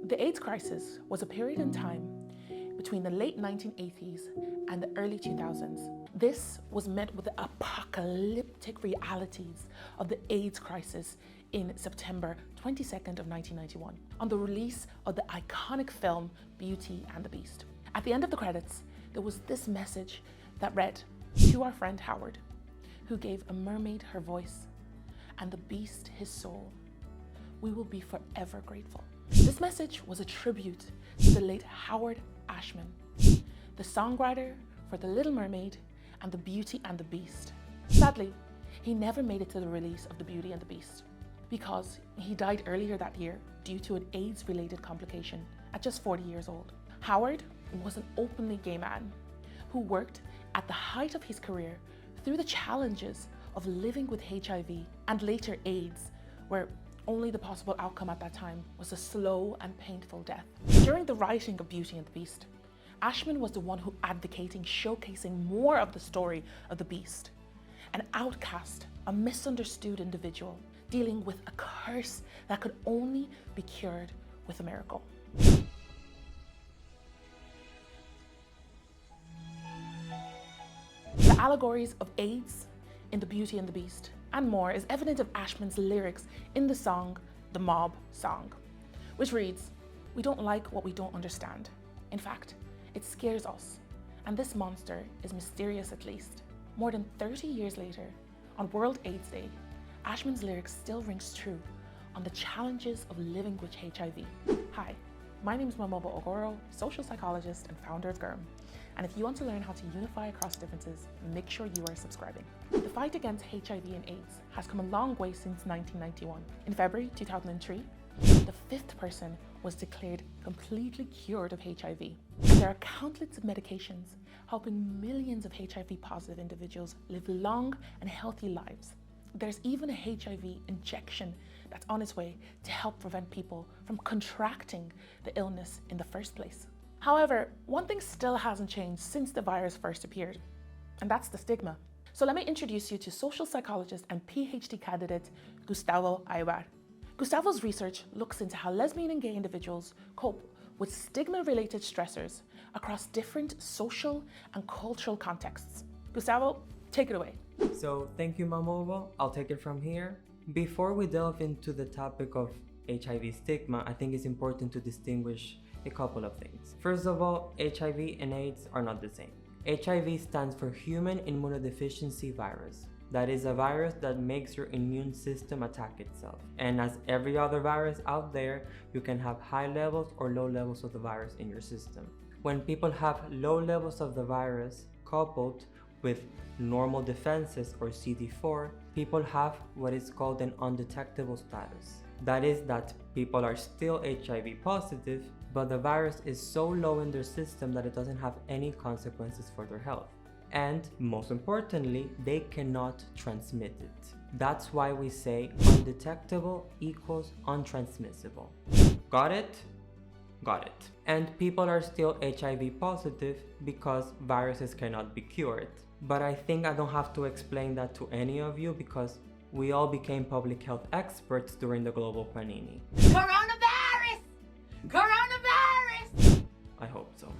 The AIDS crisis was a period in time between the late 1980s and the early 2000s. This was met with the apocalyptic realities of the AIDS crisis in September 22nd of 1991 on the release of the iconic film Beauty and the Beast. At the end of the credits, there was this message that read, "To our friend Howard, who gave a mermaid her voice and the beast his soul, we will be forever grateful." This message was a tribute to the late Howard Ashman, the songwriter for The Little Mermaid and The Beauty and the Beast. Sadly, he never made it to the release of The Beauty and the Beast because he died earlier that year due to an AIDS-related complication at just 40 years old. Howard was an openly gay man who worked at the height of his career through the challenges of living with HIV and later AIDS, where only the possible outcome at that time was a slow and painful death. During the writing of Beauty and the Beast, Ashman was the one who advocating showcasing more of the story of the Beast, an outcast, a misunderstood individual dealing with a curse that could only be cured with a miracle. The allegories of AIDS in The Beauty and the Beast and more is evident of Ashman's lyrics in the song, The Mob Song, which reads, "We don't like what we don't understand. In fact, it scares us, and this monster is mysterious at least." More than 30 years later, on World AIDS Day, Ashman's lyrics still rings true on the challenges of living with HIV. Hi, my name is Mamobo, Ogoro, social psychologist and founder of Gorm. And if you want to learn how to unify across differences, make sure you are subscribing. The fight against HIV and AIDS has come a long way since 1991. In February 2003, the 5th person was declared completely cured of HIV. And there are countless medications helping millions of HIV-positive individuals live long and healthy lives. There's even a HIV injection that's on its way to help prevent people from contracting the illness in the first place. However, one thing still hasn't changed since the virus first appeared, and that's the stigma. So let me introduce you to social psychologist and PhD candidate Gustavo Aybar. Gustavo's research looks into how lesbian and gay individuals cope with stigma-related stressors across different social and cultural contexts. Gustavo, take it away. So thank you, Mamobo. I'll take it from here. Before we delve into the topic of HIV stigma, I think it's important to distinguish a couple of things. First of all, HIV and AIDS are not the same. HIV stands for Human Immunodeficiency Virus. That is a virus that makes your immune system attack itself. And as every other virus out there, you can have high levels or low levels of the virus in your system. When people have low levels of the virus coupled with normal defenses or CD4, people have what is called an undetectable status. That is that people are still HIV positive, but the virus is so low in their system that it doesn't have any consequences for their health. And most importantly, they cannot transmit it. That's why we say undetectable equals untransmissible. Got it? Got it. And people are still HIV positive because viruses cannot be cured. But I think I don't have to explain that to any of you because we all became public health experts during the global panini. Coronavirus! Coronavirus! I hope so.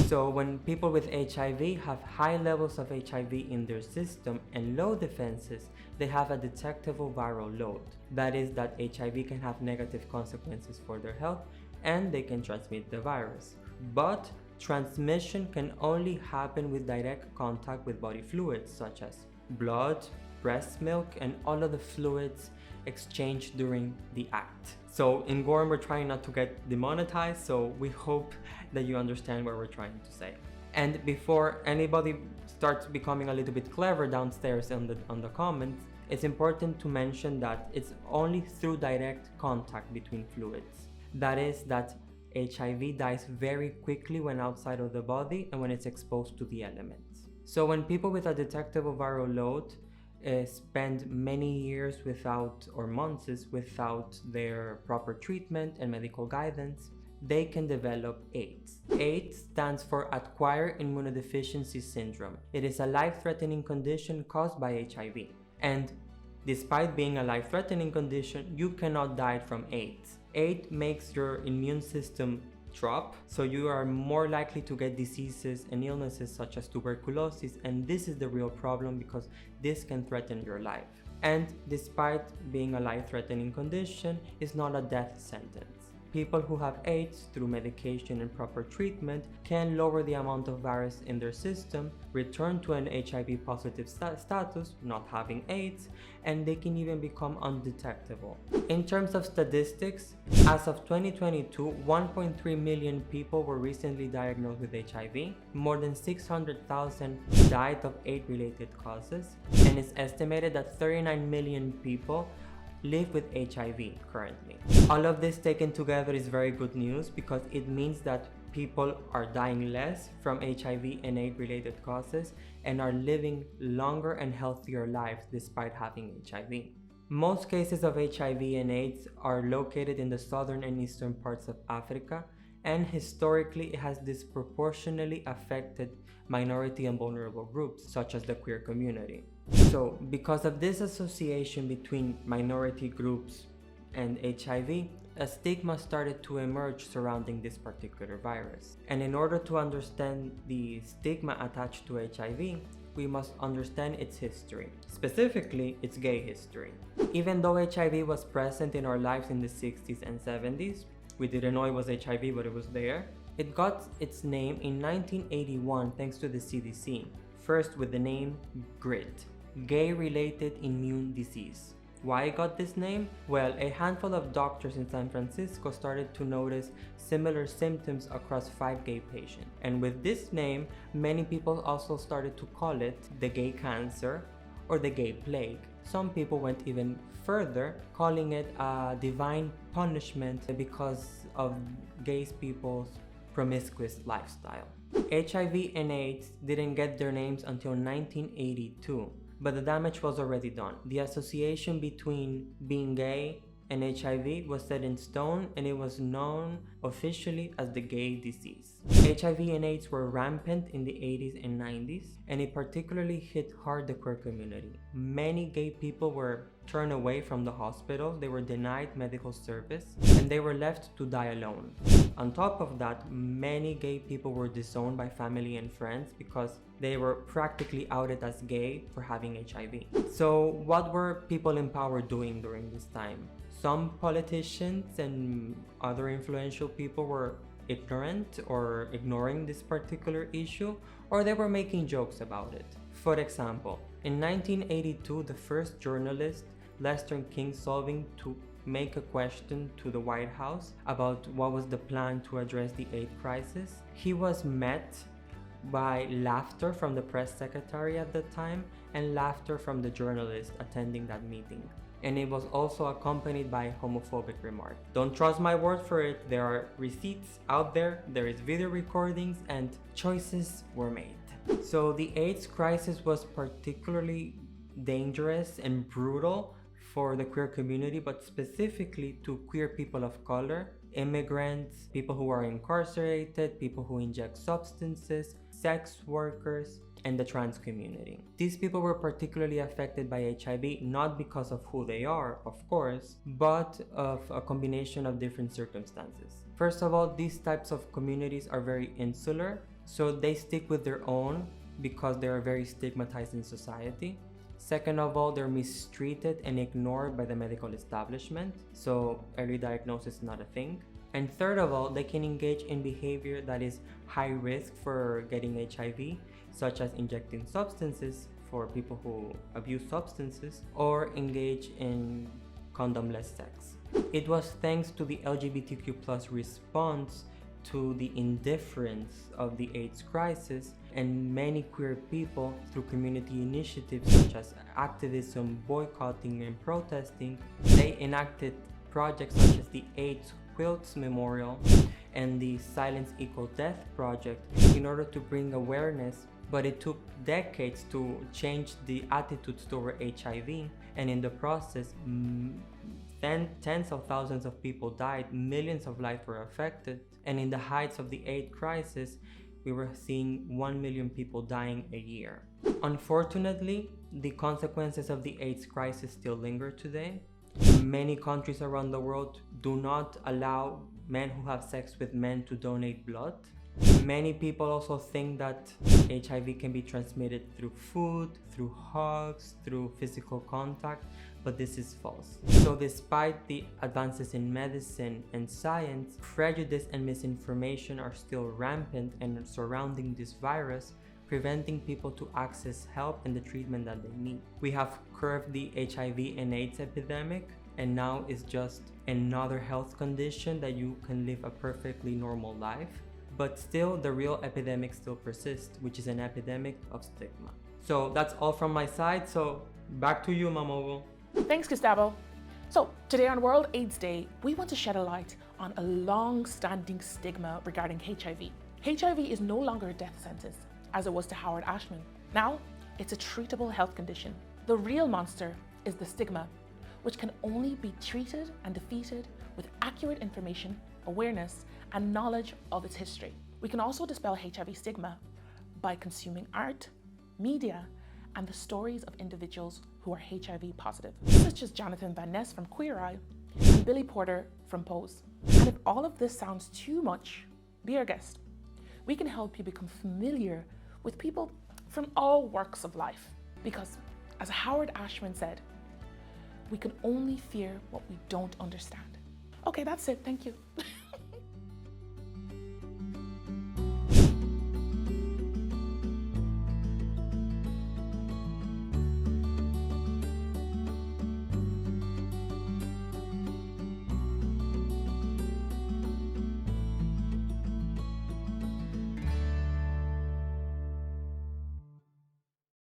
So when people with HIV have high levels of HIV in their system and low defenses, they have a detectable viral load. That is that HIV can have negative consequences for their health and they can transmit the virus. But transmission can only happen with direct contact with body fluids such as blood, breast milk, and all of the fluids exchanged during the act. So in Gorm, we're trying not to get demonetized, so we hope that you understand what we're trying to say. And before anybody starts becoming a little bit clever downstairs on the comments, it's important to mention that it's only through direct contact between fluids. That is that HIV dies very quickly when outside of the body and when it's exposed to the elements. So when people with a detectable viral load spend many years without, or months without their proper treatment and medical guidance, they can develop AIDS. AIDS stands for Acquired Immunodeficiency Syndrome. It is a life-threatening condition caused by HIV. And despite being a life-threatening condition, you cannot die from AIDS. AIDS makes your immune system drop, so you are more likely to get diseases and illnesses such as tuberculosis, and this is the real problem because this can threaten your life. And despite being a life-threatening condition, it's not a death sentence. People who have AIDS through medication and proper treatment can lower the amount of virus in their system, return to an HIV positive status, not having AIDS, and they can even become undetectable. In terms of statistics, as of 2022, 1.3 million people were recently diagnosed with HIV. More than 600,000 died of AIDS-related causes, and it's estimated that 39 million people live with HIV currently. All of this taken together is very good news because it means that people are dying less from HIV and AIDS-related causes and are living longer and healthier lives despite having HIV. Most cases of HIV and AIDS are located in the southern and eastern parts of Africa, and historically it has disproportionately affected minority and vulnerable groups such as the queer community. So because of this association between minority groups and HIV, a stigma started to emerge surrounding this particular virus. And in order to understand the stigma attached to HIV, we must understand its history, specifically its gay history. Even though HIV was present in our lives in the 60s and 70s, we didn't know it was HIV, but it was there. It got its name in 1981 thanks to the CDC, first with the name GRID, Gay-Related Immune Disease. Why it got this name? Well, a handful of doctors in San Francisco started to notice similar symptoms across 5 gay patients. And with this name, many people also started to call it the gay cancer or the gay plague. Some people went even further, calling it a divine punishment because of gay people's promiscuous lifestyle. HIV and AIDS didn't get their names until 1982. But the damage was already done. The association between being gay and HIV was set in stone, and it was known officially as the gay disease. HIV and AIDS were rampant in the 80s and 90s, and it particularly hit hard the queer community. Many gay people were turned away from the hospitals, they were denied medical service, and they were left to die alone. On top of that, many gay people were disowned by family and friends because they were practically outed as gay for having HIV. So what were people in power doing during this time? Some politicians and other influential people were ignorant or ignoring this particular issue, or they were making jokes about it. For example, in 1982, the first journalist, Lester King, solving to make a question to the White House about what was the plan to address the AIDS crisis, he was met by laughter from the press secretary at the time and laughter from the journalist attending that meeting. And it was also accompanied by homophobic remarks. Don't trust my word for it, there are receipts out there, there is video recordings, and choices were made. So the AIDS crisis was particularly dangerous and brutal for the queer community, but specifically to queer people of color, immigrants, people who are incarcerated, people who inject substances, sex workers, and the trans community. These people were particularly affected by HIV, not because of who they are, of course, but of a combination of different circumstances. First of all, these types of communities are very insular, so they stick with their own because they are very stigmatized in society. Second of all, they're mistreated and ignored by the medical establishment, so early diagnosis is not a thing. And third of all, they can engage in behavior that is high risk for getting HIV, such as injecting substances for people who abuse substances, or engage in condomless sex. It was thanks to the LGBTQ+ response to the indifference of the AIDS crisis, and many queer people, through community initiatives such as activism, boycotting, and protesting, they enacted projects such as the AIDS Quilts Memorial and the Silence Equal Death project in order to bring awareness, but it took decades to change the attitudes toward HIV, and in the process, tens of thousands of people died, millions of lives were affected, and in the heights of the AIDS crisis, we were seeing 1 million people dying a year. Unfortunately, the consequences of the AIDS crisis still linger today. Many countries around the world do not allow men who have sex with men to donate blood. Many people also think that HIV can be transmitted through food, through hugs, through physical contact, but this is false. So despite the advances in medicine and science, prejudice and misinformation are still rampant and surrounding this virus, preventing people to access help and the treatment that they need. We have curbed the HIV and AIDS epidemic, and now it's just another health condition that you can live a perfectly normal life. But still, the real epidemic still persists, which is an epidemic of stigma. So that's all from my side. So back to you, Mamobo. Thanks, Gustavo. So today on World AIDS Day, we want to shed a light on a long-standing stigma regarding HIV. HIV is no longer a death sentence, as it was to Howard Ashman. Now, it's a treatable health condition. The real monster is the stigma, which can only be treated and defeated with accurate information, awareness, and knowledge of its history. We can also dispel HIV stigma by consuming art, media, and the stories of individuals who are HIV positive, such as Jonathan Van Ness from Queer Eye and Billy Porter from Pose. And if all of this sounds too much, be our guest. We can help you become familiar with people from all walks of life. Because, as Howard Ashman said, we can only fear what we don't understand. Okay, that's it. Thank you.